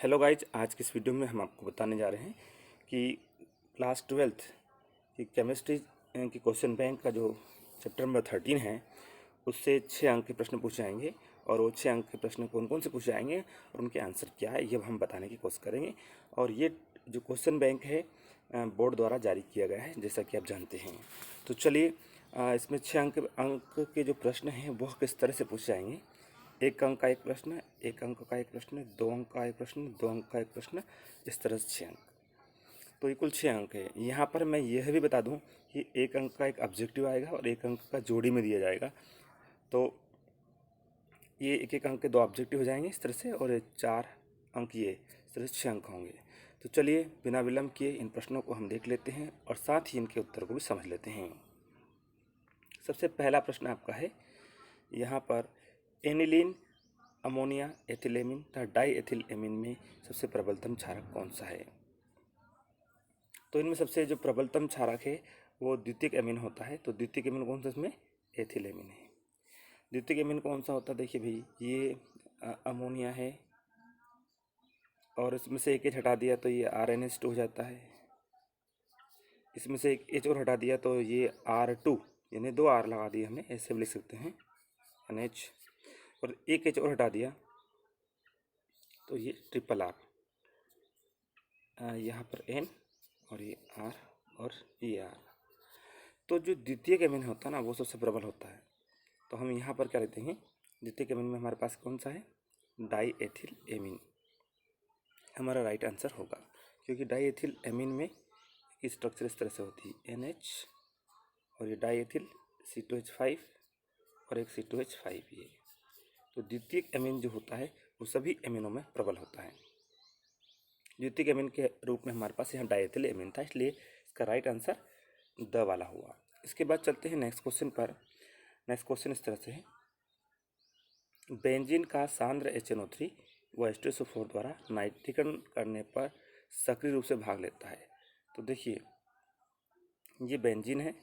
Hello guys, आज की इस वीडियो में हम आपको बताने जा रहे हैं कि क्लास 12th की केमिस्ट्री की क्वेश्चन बैंक का जो चैप्टर नंबर 13 है उससे 6 अंक के प्रश्न पूछे जाएंगे। और वो 6 अंक के प्रश्न कौन कौन से पूछे जाएंगे और उनके आंसर क्या है, ये हम बताने की कोशिश करेंगे। और ये जो क्वेश्चन बैंक है बोर्ड द्वारा जारी किया गया है, जैसा कि आप जानते हैं। तो चलिए, इसमें 6 अंक के जो प्रश्न हैं वह किस तरह से पूछे जाएंगे। 1 अंक का एक प्रश्न, 1 अंक का एक प्रश्न, 2 अंक का एक प्रश्न, 2 अंक का एक प्रश्न, इस तरह से 6 अंक। तो ये कुल 6 अंक है। यहाँ पर मैं यह भी बता दूं कि 1 अंक का एक ऑब्जेक्टिव आएगा और 1 अंक का जोड़ी में दिया जाएगा। तो ये 1 अंक के 2 ऑब्जेक्टिव हो जाएंगे इस तरह से, और ये 4 अंक, ये इस तरह से 6 अंक होंगे। तो चलिए, बिना विलम्ब किए इन प्रश्नों को हम देख लेते हैं और साथ ही इनके उत्तर को भी समझ लेते हैं। सबसे पहला प्रश्न आपका है यहाँ पर, एनिलीन, अमोनिया, एथिलेमिन तथा डाई एथिल एमिन में सबसे प्रबलतम क्षारक कौन सा है। तो इनमें सबसे जो प्रबलतम क्षारक है वो द्वितीयक एमिन होता है। तो द्वितीयक एमिन कौन सा, इसमें एथिलेमिन है। द्वितीयक एमिन कौन सा होता है, देखिए भाई, ये अमोनिया है और इसमें से एक H हटा दिया तो ये RnH2 हो जाता है। इसमें से एक H और हटा दिया तो ये R2, यानी 2 R लगा दिए हमने, ऐसे भी लिख सकते हैं NH। और एक H और हटा दिया तो ये ट्रिपल R, यहाँ पर N और ये R और ये R। तो जो द्वितीयक एमिन होता है ना, वो सबसे प्रबल होता है। तो हम यहाँ पर क्या लेते हैं, द्वितीयक एमिन में हमारे पास कौन सा है, डाई एथिल एमिन हमारा राइट आंसर होगा। क्योंकि डाई एथिल एमिन में एक स्ट्रक्चर इस तरह से होती है, NH और ये डाई एथिल C2H5 और एक C2H5 ये। तो द्वितीयक एमिन जो होता है वो सभी एमिनों में प्रबल होता है। द्वितीयक एमिन के रूप में हमारे पास यहाँ डाइएथिल एमिन था, इसलिए इसका राइट आंसर द वाला हुआ। इसके बाद चलते हैं नेक्स्ट क्वेश्चन पर। नेक्स्ट क्वेश्चन इस तरह से है, बेंजीन का सांद्र HNO3 व H2SO4 द्वारा नाइट्रीकरण करने पर सक्रिय रूप से भाग लेता है। तो देखिए, ये बेंजीन है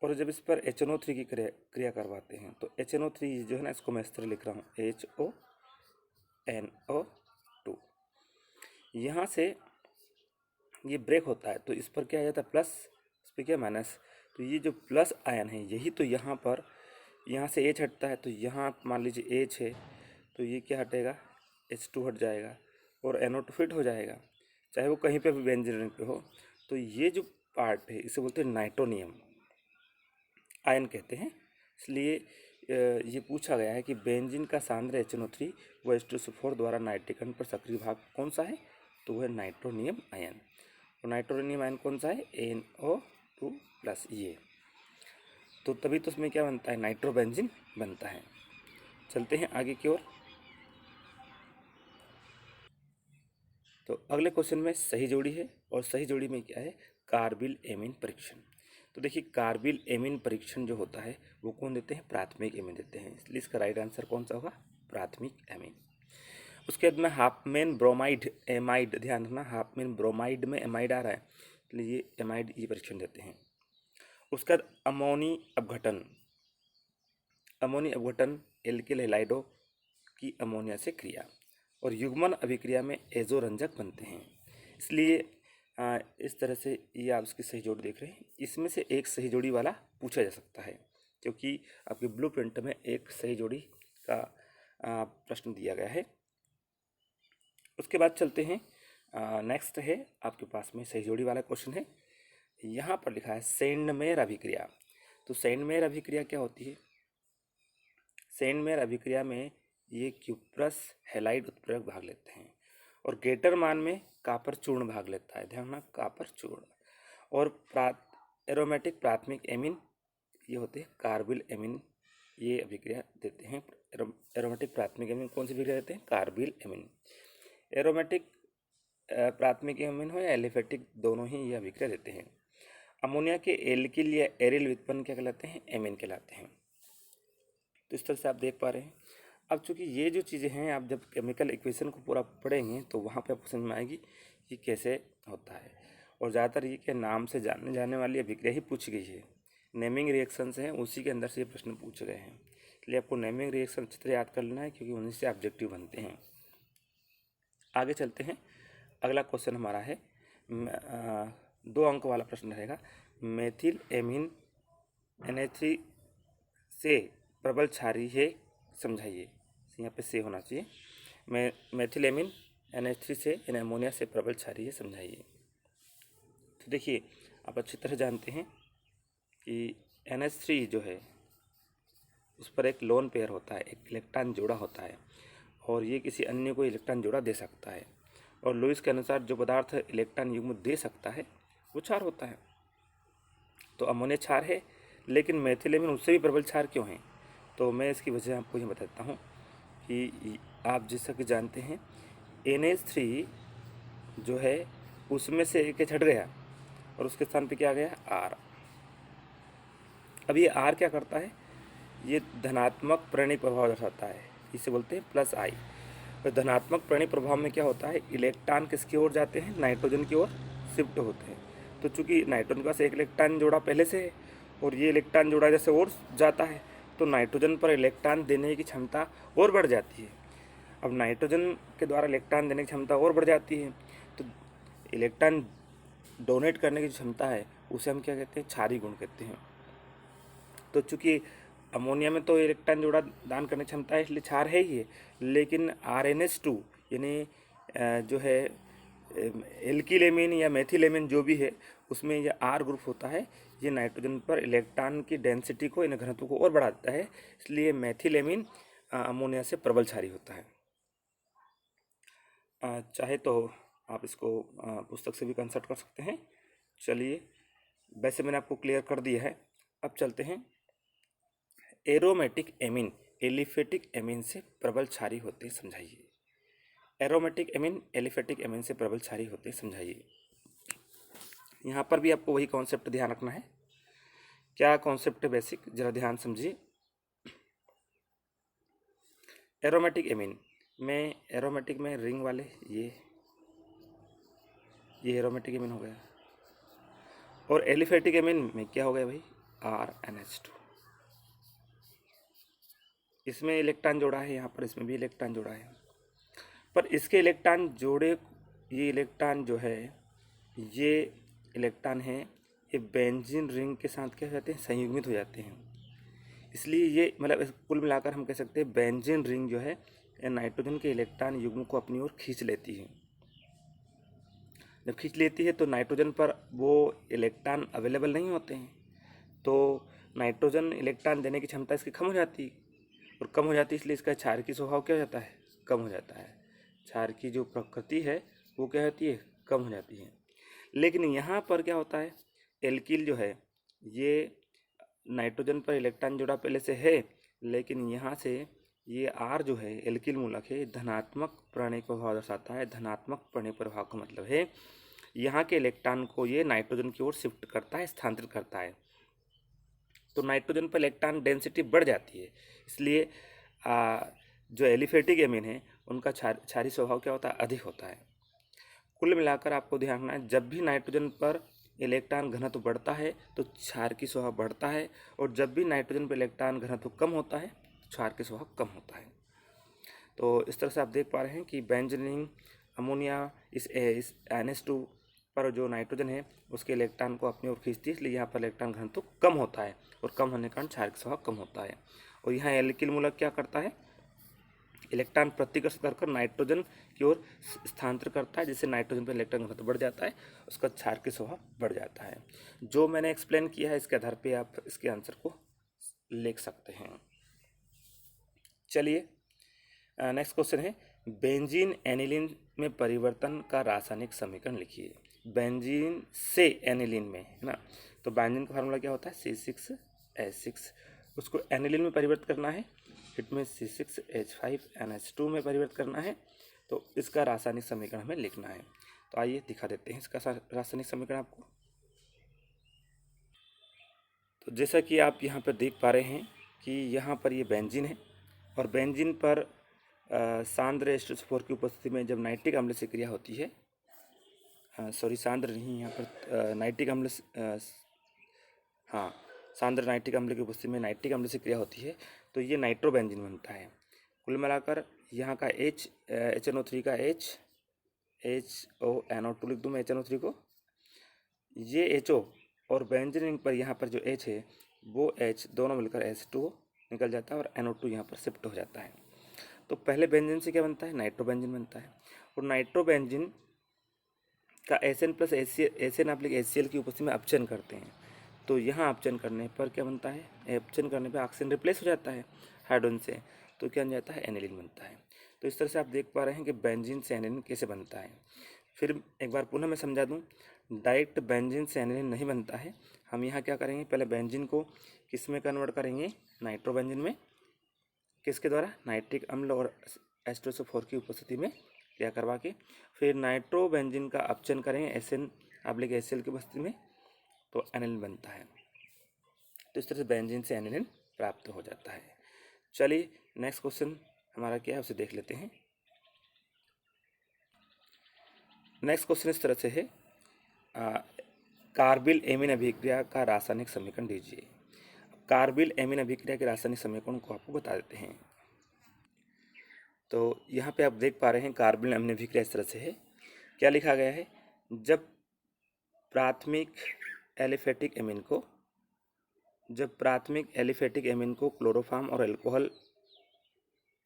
और जब इस पर HNO3 की क्रिया करवाते हैं तो HNO3 जो है ना, इसको मैं इस तरह लिख रहा हूँ, HONO2। यहाँ से ये ब्रेक होता है तो इस पर क्या आ जाता है, प्लस, इस पर क्या, माइनस। तो ये जो प्लस आयन है यही तो यहाँ पर, यहाँ से H हटता है तो यहाँ मान लीजिए H है तो ये क्या हटेगा, H2 हट जाएगा और NO2 फिट हो जाएगा, चाहे वो कहीं पे भी बेंजीन रिंग पे हो। तो ये जो पार्ट है इसे बोलते हैं नाइट्रोनियम आयन कहते हैं। इसलिए ये पूछा गया है कि बेंजीन का सांद्र HNO3 व H2SO4 द्वारा नाइट्रीकरण पर सक्रिय भाग कौन सा है, तो वह नाइट्रोनियम आयन। तो नाइट्रोनियम आयन कौन सा है, NO2 प्लस ये। तो तभी तो उसमें क्या बनता है, नाइट्रोबेंजीन बनता है। चलते हैं आगे की ओर। तो अगले क्वेश्चन में सही जोड़ी है और सही जोड़ी में क्या है, कार्बिल एमीन परीक्षण। तो देखिए, कार्बिल एमीन परीक्षण जो होता है वो कौन देते हैं, प्राथमिक एमीन देते हैं। इसलिए इसका राइट आंसर कौन सा होगा, प्राथमिक एमीन। उसके बाद में हाफमेन ब्रोमाइड एमाइड, ध्यान रखना, हाफमेन ब्रोमाइड में एमाइड आ रहा है, इसलिए ये एमाइड ये परीक्षण देते हैं। उसका अमोनी अपघटन, अमोनी अपघटन एल्किल हैलाइडो की अमोनिया से क्रिया और युग्मन अभिक्रिया में एजोरंजक बनते हैं। इसलिए इस तरह से ये आप इसकी सही जोड़ी देख रहे हैं। इसमें से एक सही जोड़ी वाला पूछा जा सकता है क्योंकि आपके ब्लूप्रिंट में एक सही जोड़ी का प्रश्न दिया गया है। उसके बाद चलते हैं, नेक्स्ट है आपके पास में सही जोड़ी वाला क्वेश्चन है। यहाँ पर लिखा है सेंडमेयर अभिक्रिया। तो सेंडमेयर अभिक्रिया क्या होती है, सेंडमेयर अभिक्रिया में ये क्यूप्रस हैलाइड उत्प्रेरक भाग लेते हैं और गेटर मान में कापर चूर्ण भाग लेता है, ध्यान रखना, कापर चूर्ण। और एरोमेटिक प्राथमिक एमिन ये होते हैं कार्बिल एमिन, ये अभिक्रिया देते हैं। एरोमेटिक प्राथमिक एमिन कौन सी अभिक्रिया देते हैं, कार्बिल एमिन। एरोमेटिक प्राथमिक एमिन हो या एलिफेटिक, दोनों ही ये अभिक्रिया देते हैं। अमोनिया के एल्किल या एरिल व्युत्पन्न क्या कहलाते हैं, एमिन कहलाते हैं। तो इस तरह से आप देख पा रहे हैं। अब चूंकि ये जो चीज़ें हैं, आप जब केमिकल इक्वेशन को पूरा पढ़ेंगे तो वहाँ पे आपको समझ में आएगी कि कैसे होता है। और ज़्यादातर ये क्या नाम से जानने जाने वाली अभिक्रिया ही पूछी गई है, नेमिंग रिएक्शंस हैं उसी के अंदर से ये प्रश्न पूछे गए हैं। इसलिए आपको नेमिंग रिएक्शन अच्छी तरह याद कर लेना है क्योंकि उन्हीं से ऑब्जेक्टिव बनते हैं। आगे चलते हैं। अगला क्वेश्चन हमारा है 2 अंक वाला प्रश्न रहेगा। मेथिल एमीन NH3 से प्रबल क्षारीय है, समझाइए। यहाँ पे से होना चाहिए। मेथिल एमीन NH3 से अमोनिया से प्रबल क्षारीय है, समझाइए। तो देखिए, आप अच्छी तरह जानते हैं कि NH3 जो है उस पर एक लोन पेयर होता है, एक इलेक्ट्रॉन जोड़ा होता है, और ये किसी अन्य को इलेक्ट्रॉन जोड़ा दे सकता है। और लुईस के अनुसार जो पदार्थ इलेक्ट्रॉन युग्म दे सकता है वो क्षार होता है। तो अमोनिया क्षार है, लेकिन मेथिलेमिन उससे भी प्रबल क्षार क्यों है? तो मैं इसकी वजह आपको ये बताता हूँ कि आप जैसा कि जानते हैं NH3 जो है उसमें से एक हट गया और उसके स्थान पे क्या आ गया? R। अब ये R क्या करता है? ये धनात्मक प्रणिक प्रभाव दर्शाता है, इसे बोलते हैं प्लस I। और धनात्मक प्रणिक प्रभाव में क्या होता है? इलेक्ट्रॉन किसकी ओर जाते हैं? नाइट्रोजन की ओर शिफ्ट होते हैं। तो चूंकि नाइट्रोजन के पास एक इलेक्ट्रॉन जोड़ा पहले से है और ये इलेक्ट्रॉन जोड़ा जैसे और जाता है तो नाइट्रोजन पर इलेक्ट्रॉन देने की क्षमता और बढ़ जाती है। अब नाइट्रोजन के द्वारा इलेक्ट्रॉन देने की क्षमता और बढ़ जाती है, तो इलेक्ट्रॉन डोनेट करने की क्षमता है उसे हम क्या कहते हैं? क्षारीय गुण कहते हैं। तो चूंकि अमोनिया में तो इलेक्ट्रॉन जोड़ा दान करने की क्षमता है, इसलिए क्षार है ही है, लेकिन RNH2 यानी जो है एल्किलेमिन या मेथिलेमिन जो भी है उसमें ये R ग्रुप होता है। ये नाइट्रोजन पर इलेक्ट्रॉन की डेंसिटी को, इन घनत्व को और बढ़ा देता है, इसलिए मेथिलेमिन अमोनिया से प्रबल क्षारीय होता है। चाहे तो आप इसको पुस्तक से भी कंसल्ट कर सकते हैं। चलिए, वैसे मैंने आपको क्लियर कर दिया है। अब चलते हैं। एरोमेटिक एमीन एलिफेटिक एमीन से प्रबल क्षारीय होते हैं, समझाइए। एरोमेटिक एमीन एलिफेटिक एमीन से प्रबल क्षारीय होते हैं, समझाइए। यहाँ पर भी आपको वही कॉन्सेप्ट ध्यान रखना है। क्या कॉन्सेप्ट है बेसिक, जरा ध्यान समझिए। एरोमेटिक एमीन में, एरोमेटिक में रिंग वाले ये एरोमेटिक एमीन हो गया, और एलिफेटिक एमीन में क्या हो गया भाई? RNH2। इसमें इलेक्ट्रॉन जोड़ा है, यहाँ पर इसमें भी इलेक्ट्रॉन जोड़ा है, पर इसके इलेक्ट्रॉन जोड़े, ये इलेक्ट्रॉन जो है, ये इलेक्ट्रॉन है, ये बेंजीन रिंग के साथ क्या हो जाते हैं? संयुग्मित हो जाते हैं। इसलिए ये मतलब कुल मिलाकर हम कह सकते हैं बेंजीन रिंग जो है ये नाइट्रोजन के इलेक्ट्रॉन युग्म को अपनी ओर खींच लेती है। जब खींच लेती है तो नाइट्रोजन पर वो इलेक्ट्रॉन अवेलेबल नहीं होते हैं, तो नाइट्रोजन इलेक्ट्रॉन देने की क्षमता इसकी कम हो जाती है, और कम हो जाती है इसलिए इसका क्षार की स्वभाव क्या हो जाता है? कम हो जाता है। क्षार की जो प्रकृति है वो क्या होती है? कम हो जाती है। लेकिन यहाँ पर क्या होता है? एल्किल जो है ये नाइट्रोजन पर इलेक्ट्रॉन जोड़ा पहले से है, लेकिन यहाँ से ये R जो है एल्किल मूलक है, धनात्मक प्रणयिक प्रभाव दर्शाता है। धनात्मक प्रणयिक प्रभाव का मतलब है यहाँ के इलेक्ट्रॉन को ये नाइट्रोजन की ओर शिफ्ट करता है, स्थानांतरित करता है। तो नाइट्रोजन पर इलेक्ट्रॉन डेंसिटी बढ़ जाती है, इसलिए जो एलिफेटिक एमीन है उनका क्षारीय स्वभाव क्या होता है? अधिक होता है। कुल मिलाकर आपको ध्यान रखना है, जब भी नाइट्रोजन पर इलेक्ट्रॉन घनत्व बढ़ता है तो क्षार की स्वभाव बढ़ता है, और जब भी नाइट्रोजन पर इलेक्ट्रॉन घनत्व कम होता है तो क्षार की स्वभाव कम होता है। तो इस तरह से आप देख पा रहे हैं कि बेंजीन अमोनिया इस NH2 पर जो नाइट्रोजन है उसके इलेक्ट्रॉन को अपनी ओर खींचती है, इसलिए यहाँ पर इलेक्ट्रॉन घनत्व कम होता है, और कम होने के कारण क्षार की स्वभाव कम होता है। और यहाँ एल्किल मूलक क्या करता है? इलेक्ट्रॉन प्रतिकर्षित कर नाइट्रोजन की ओर स्थानांतरित करता है, जिससे नाइट्रोजन पर इलेक्ट्रॉन घनत्व बढ़ जाता है, उसका क्षार की स्वभाव बढ़ जाता है। जो मैंने एक्सप्लेन किया है इसके आधार पे आप इसके आंसर को लिख सकते हैं। चलिए, नेक्स्ट क्वेश्चन है बेंजीन एनिलीन में परिवर्तन का रासायनिक समीकरण लिखिए। बेंजीन से एनिलीन में, है ना, तो बेंजीन का फार्मूला क्या होता है? C6H6। उसको एनिलीन में परिवर्तित करना है, इसमें C6H5NH2 में परिवर्तित करना है, तो इसका रासायनिक समीकरण हमें लिखना है। तो आइए दिखा देते हैं इसका रासायनिक समीकरण आपको। तो जैसा कि आप यहाँ पर देख पा रहे हैं कि यहाँ पर ये बेंजीन है, और बेंजीन पर सांद्र H2SO4 की उपस्थिति में जब नाइट्रिक अम्ल से क्रिया होती है, सॉरी सांद्र नहीं, यहाँ पर नाइट्रिक अम्ल, हाँ, सांद्र नाइट्रिक अम्ल की उपस्थिति में नाइट्रिक अम्ल से क्रिया होती है तो ये नाइट्रोबेंजीन बनता है। कुल मिलाकर यहाँ का HNO3 का H HONO2 लिख दूँ मैं HNO3 को। ये HO और बेंजीन रिंग पर यहाँ पर जो H है वो H दोनों मिलकर H2O निकल जाता है और NO2 यहाँ पर शिफ्ट हो जाता है। तो पहले बेंजीन से क्या बनता है, नाइट्रोबेंजीन बनता है। और नाइट्रोबेंजीन का SN आप लिख HCl की उपस्थिति में अपचयन करते हैं। तो यहाँ अपचयन करने पर क्या बनता है, अपचयन करने पर ऑक्सीजन रिप्लेस हो जाता है हाइड्रोजन से, तो क्या बन जाता है, एनिलीन बनता है। तो इस तरह से आप देख पा रहे हैं कि बेंजीन से एनिलीन कैसे बनता है। फिर एक बार पुनः मैं समझा दूं, डायरेक्ट बेंजीन से एनिलीन नहीं बनता है। हम यहाँ क्या करेंगे, पहले बेंजीन को किस में कन्वर्ट करेंगे, नाइट्रोबेंजीन में। किसके द्वारा, नाइट्रिक अम्ल और H2SO4 की उपस्थिति में क्या करवा के फिर नाइट्रोबेंजीन का अपचयन करेंगे SN आप लिखे HCl की उपस्थिति में, तो एनिलीन बनता है। तो इस तरह से बेंजीन से एनिलीन प्राप्त हो जाता है। चलिए नेक्स्ट क्वेश्चन हमारा क्या है उसे देख लेते हैं। नेक्स्ट क्वेश्चन इस तरह से है, कार्बिल एमीन अभिक्रिया का रासायनिक समीकरण दीजिए। कार्बिल एमीन अभिक्रिया के रासायनिक समीकरण को आपको बता देते हैं। तो यहाँ पे आप देख पा रहे हैं कार्बिल एमीन अभिक्रिया इस तरह से है। क्या लिखा गया है, जब प्राथमिक एलिफेटिक एमीन को क्लोरोफॉर्म और अल्कोहल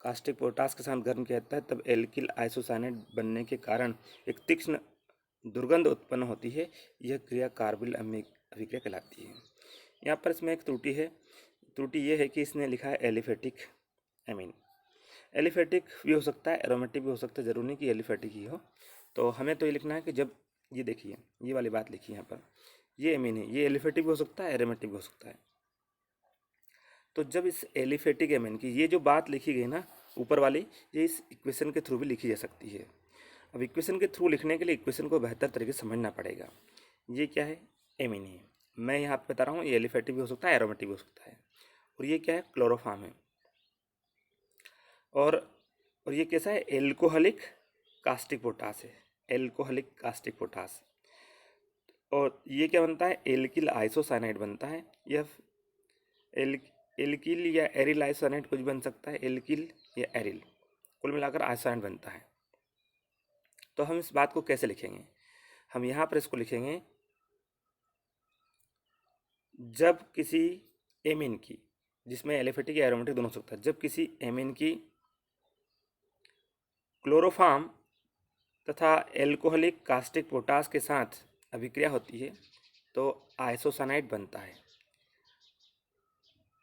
कास्टिक पोटास के साथ गर्म किया जाता है, तब एल्किल आइसोसाइनेट बनने के कारण एक तीक्ष्ण दुर्गंध उत्पन्न होती है। यह क्रिया कार्बिल अभिक्रिया कहलाती है। यहाँ पर इसमें एक त्रुटि है। त्रुटि ये है कि इसने लिखा है एलिफेटिक एमीन। एलिफेटिक भी हो सकता है, एरोमेटिक भी हो सकता है, जरूरी नहीं कि एलिफेटिक ही हो। तो हमें तो ये लिखना है कि जब ये देखिए, ये वाली बात लिखी है यहाँ पर, ये एमीन है, ये एलिफेटिक भी हो सकता है, एरोमेटिक भी हो सकता है। तो जब इस एलिफेटिक एमीन की ये जो बात लिखी गई ना ऊपर वाली, ये इस इक्वेशन के थ्रू भी लिखी जा सकती है। अब इक्वेशन के थ्रू लिखने के लिए इक्वेशन को बेहतर तरीके से समझना पड़ेगा। ये क्या है, एमीन है, मैं यहाँ पे बता रहा हूँ, ये एलिफेटिक भी हो सकता है, एरोमेटिक भी हो सकता है। और ये क्या है, क्लोरोफॉर्म है। और ये कैसा है, एल्कोहलिक कास्टिक पोटास है, एल्कोहलिक कास्टिक पोटास। और ये क्या बनता है, एल्किल आइसोसाइनाइड बनता है। यह एल्किल या एरिल आइसोसाइनाइड कुछ बन सकता है, एल्किल या एरिल, कुल मिलाकर आइसोसाइनाइड बनता है। तो हम इस बात को कैसे लिखेंगे, हम यहाँ पर इसको लिखेंगे, जब किसी एमीन की, जिसमें एलिफेटिक या एरोमेटिक दोनों हो सकता है, जब किसी एमीन की क्लोरोफॉर्म तथा एल्कोहलिक कास्टिक पोटास के साथ अभिक्रिया होती है तो आइसोसाइनाइड बनता है।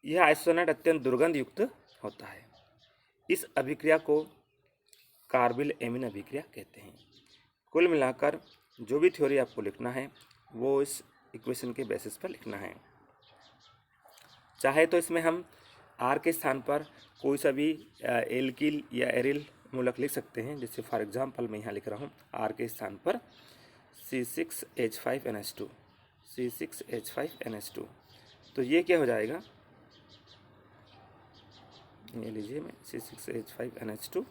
यह आइसोसाइनाइड अत्यंत दुर्गंध युक्त होता है। इस अभिक्रिया को कार्बिल एमीन अभिक्रिया कहते हैं। कुल मिलाकर जो भी थ्योरी आपको लिखना है वो इस इक्वेशन के बेसिस पर लिखना है। चाहे तो इसमें हम आर के स्थान पर कोई सा भी एल्किल या एरिल मूलक लिख सकते हैं। जैसे फॉर एग्जांपल मैं यहाँ लिख रहा हूँ आर के स्थान पर C6H5NH2, C6H5NH2। तो ये क्या हो जाएगा, ये लीजिए मैं C6H5NH2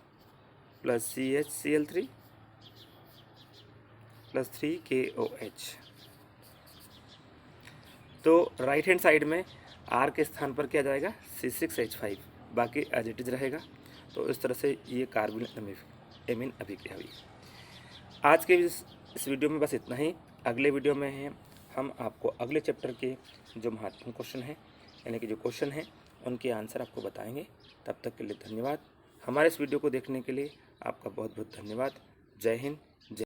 plus CHCl3 plus 3KOH। तो राइट हैंड साइड में आर के स्थान पर क्या जाएगा, C6H5, बाकी एज इट इज रहेगा। तो इस तरह से ये कार्बिल एमीन अभिक्रिया हुई। आज के इस वीडियो में बस इतना ही। अगले वीडियो में है हम आपको अगले चैप्टर के जो महत्वपूर्ण क्वेश्चन है, यानी कि जो क्वेश्चन है उनके आंसर आपको बताएंगे। तब तक के लिए धन्यवाद। हमारे इस वीडियो को देखने के लिए आपका बहुत बहुत धन्यवाद। जय हिंद।